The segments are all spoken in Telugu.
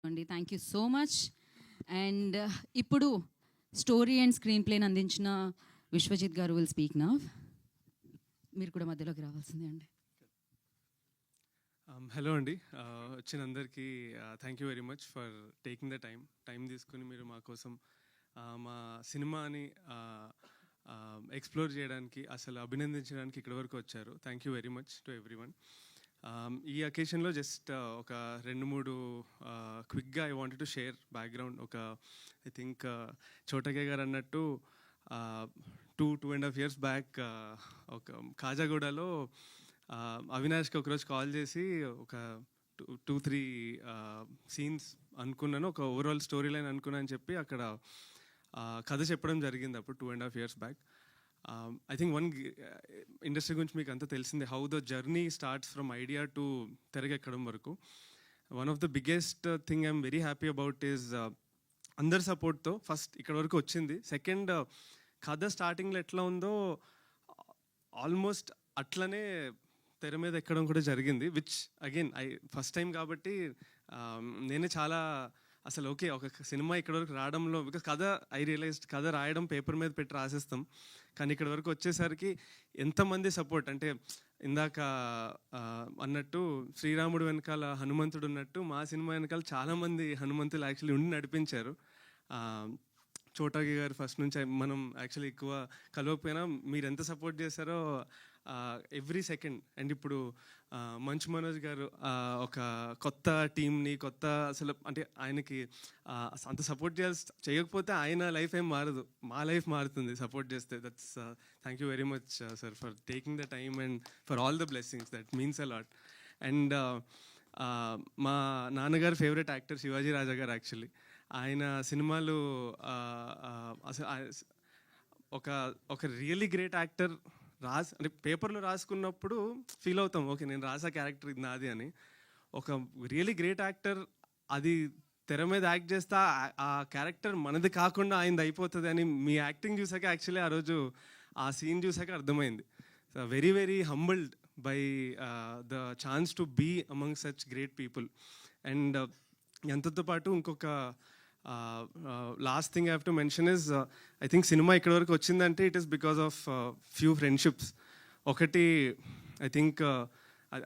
అండి thank you so much. And ఇప్పుడు స్టోరీ అండ్ స్క్రీన్ ప్లేని అందించిన విశ్వజిత్ గారు విల్ స్పీక్ నౌ. మీరు కూడా మధ్యలోకి రావాల్సిందే అండి. హలో అండి, వచ్చిన అందరికీ thank you very much for taking the time తీసుకుని మీరు మా కోసం మా సినిమాని ఎక్స్ప్లోర్ చేయడానికి, అసలు అభినందించడానికి ఇక్కడి వరకు వచ్చారు. Thank you very much to everyone. ఈ అకేషన్లో జస్ట్ ఒక 2-3 క్విక్గా I wanted to share background. I think చోటకే గారు అన్నట్టు 2.5 years బ్యాక్ ఒక కాజాగూడలో అవినాష్కి ఒకరోజు కాల్ చేసి ఒక 2-3 సీన్స్ అనుకున్నాను, ఒక ఓవరాల్ స్టోరీ లైన్ అనుకున్నాను అని చెప్పి అక్కడ కథ చెప్పడం జరిగింది అప్పుడు 2.5 years back. I think industry గురించి మీకు అంతా తెలిసిందే, how the journey starts from idea to తెరకెక్కడం వరకు. One of the biggest thing I'm very happy about is అందరి సపోర్ట్తో ఫస్ట్ ఇక్కడ వరకు వచ్చింది. సెకండ్, కథ స్టార్టింగ్లో ఎట్లా ఉందో ఆల్మోస్ట్ అట్లనే తెర మీద ఎక్కడం కూడా జరిగింది, విచ్ అగైన్ ఫస్ట్ టైం కాబట్టి నేనే చాలా అసలు ఓకే ఒక సినిమా ఇక్కడ వరకు రావడంలో, బికాస్ కథ రియలైజ్డ్ కథ రాయడం పేపర్ మీద పెట్టి రాసేస్తాం, కానీ ఇక్కడ వరకు వచ్చేసరికి ఎంతమంది సపోర్ట్ అంటే ఇందాక అన్నట్టు శ్రీరాముడు వెనకాల హనుమంతుడు ఉన్నట్టు మా సినిమా వెనకాల చాలామంది హనుమంతులు యాక్చువల్లీ ఉండి నడిపించారు. చోటాగి గారు ఫస్ట్ నుంచి మనం యాక్చువల్లీ ఎక్కువ కలవకపోయినా మీరు ఎంత సపోర్ట్ చేశారో ఎవ్రీ సెకండ్. అండ్ ఇప్పుడు మంచు మనోజ్ గారు ఒక కొత్త టీంని అసలు అంటే ఆయనకి అంత సపోర్ట్ చేయకపోతే ఆయన లైఫ్ ఏం మారదు, మా లైఫ్ మారుతుంది సపోర్ట్ చేస్తే. That's thank you very much sir for taking the time and for all the blessings, that means a lot. And మా నాన్నగారు ఫేవరెట్ యాక్టర్ శివాజీ రాజా గారు. యాక్చువల్లీ ఆయన సినిమాలు అసలు ఒక రియల్లీ గ్రేట్ యాక్టర్ అంటే పేపర్లో రాసుకున్నప్పుడు ఫీల్ అవుతాం, ఓకే నేను రాసా క్యారెక్టర్ ఇది నాది అని. ఒక రియల్లీ గ్రేట్ యాక్టర్ అది తెర మీద యాక్ట్ చేస్తా ఆ క్యారెక్టర్ మనది కాకుండా ఆయనది అయిపోతుంది అని మీ యాక్టింగ్ చూసాక యాక్చువల్లీ ఆ రోజు ఆ సీన్ చూసాక అర్థమైంది. Very very humbled by the chance to be among such great people. And ఎంతతో పాటు ఇంకొక last thing I have to mention is, I think cinema ఇక్కడ వరకు వచ్చిందంటే it is because of few friendships. ఒకటి ఐ థింక్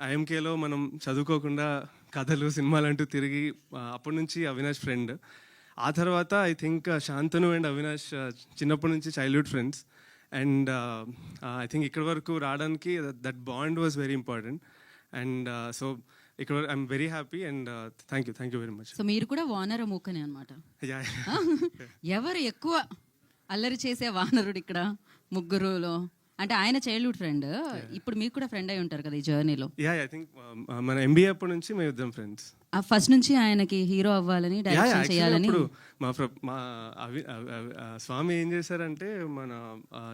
ఐఎంకేలో మనం చదువుకోకుండా కథలు సినిమాలు అంటూ తిరిగి అప్పటి నుంచి అవినాష్ ఫ్రెండ్. ఆ తర్వాత I think Shantanu and Avinash చిన్నప్పటి నుంచి childhood friends. And I think ఇక్కడ వరకు రావడానికి that bond was very important. And so ఇక్కడ I'm very happy and thank you very much. So మీరు కూడా వానర మూకనే అనమాట. ఎవరు ఎక్కువ అల్లరి చేసే వానరుడు ఇక్కడ ముగ్గురులో? అంటే ఆయన చైల్డ్హుడ్ ఫ్రెండ్, ఇప్పుడు మీకు కూడా ఫ్రెండ్ అయి ఉంటారు కదా ఈ జర్నీలో. ఐ థింక్ మన ఎంబీఏ అప్పటి నుంచి మేము ఇద్దరం ఫ్రెండ్స్. ఫస్ట్ నుంచి ఆయనకి హీరో అవ్వాలని, డైరెక్షన్ చేయాలని. మా స్వామి ఏం చేశారంటే మన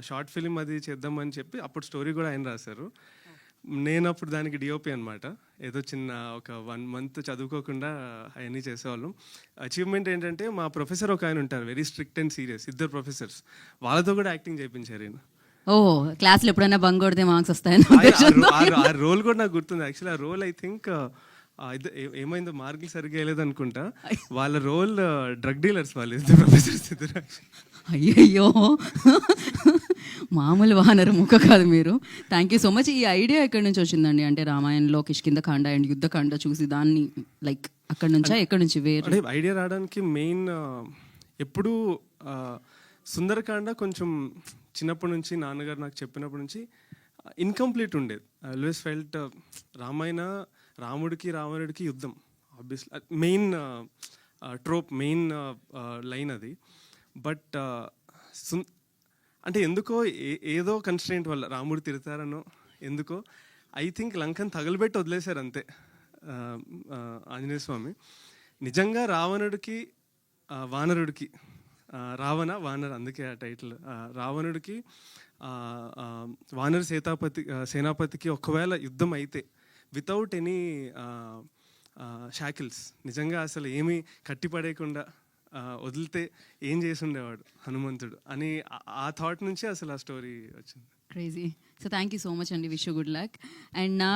షార్ట్ ఫిలిం అది చేద్దామని చెప్పి అప్పుడు స్టోరీ కూడా ఆయన రాశారు. నేను అప్పుడు దానికి డిఓపి అనమాట. ఏదో చిన్న ఒక 1 month చదువుకోకుండా అవన్నీ చేసేవాళ్ళం. అచీవ్మెంట్ ఏంటంటే మా ప్రొఫెసర్ ఒక ఆయన ఉంటారు, very strict and serious, 2 professors, వాళ్ళతో కూడా యాక్టింగ్ చేయించారు ఈయన. ఓ క్లాస్లో ఎప్పుడైనా బంక్ కొడితే మార్క్స్ వస్తాయని ఆ రోల్ కూడా నాకు గుర్తుంది. యాక్చువల్లీ ఆ రోల్ ఐ థింక్ ఏమైందో మార్కులు సరిగ్గా వేయలేదు అనుకుంటా. వాళ్ళ రోల్ డ్రగ్ డీలర్స్ వాళ్ళు 2 professors. అయ్యయ్యో, మామూలు వానర ముక్క కాదు మీరు. Thank you so much. ఈ ఐడియా ఎక్కడి నుంచి వచ్చిందండి? అంటే రామాయణంలో కిష్కింధకాండ అండ్ యుద్ధకాండ చూసి దాన్ని లైక్ అక్కడి నుంచా, ఎక్కడి నుంచి వేరే ఐడియా రావడానికి మెయిన్ ఎప్పుడు సుందరకాండ కొంచెం చిన్నప్పటి నుంచి నాన్నగారు నాకు చెప్పినప్పటి నుంచి ఇన్కంప్లీట్ ఉండేది. ఐ ఆల్వేస్ ఫెల్ట్ రాముడికి రావణుడికి యుద్ధం ఆబ్వియస్లీ మెయిన్ ట్రోప్, మెయిన్ లైన్ అది. బట్ అంటే ఎందుకో ఏదో కన్స్ట్రెయింట్ వల్ల రాముడు తిడతారనో ఎందుకో ఐ థింక్ లంకను తగలబెట్టి వదిలేశారు అంతే ఆంజనేయ స్వామి. నిజంగా రావణుడికి వానరుడికి వానర్ అందుకే ఆ టైటిల్, రావణుడికి వానర సేనాపతికి ఒకవేళ యుద్ధం అయితే వితౌట్ ఎనీ షాకిల్స్, నిజంగా అసలు ఏమీ కట్టిపడేయకుండా వదిలితే ఏం చేసి ఉండేవాడు హనుమంతుడు అని ఆ థాట్ నుంచి అసలు ఆ స్టోరీ వచ్చింది. Crazy. So thank you so much అండి, wish you good luck. And నా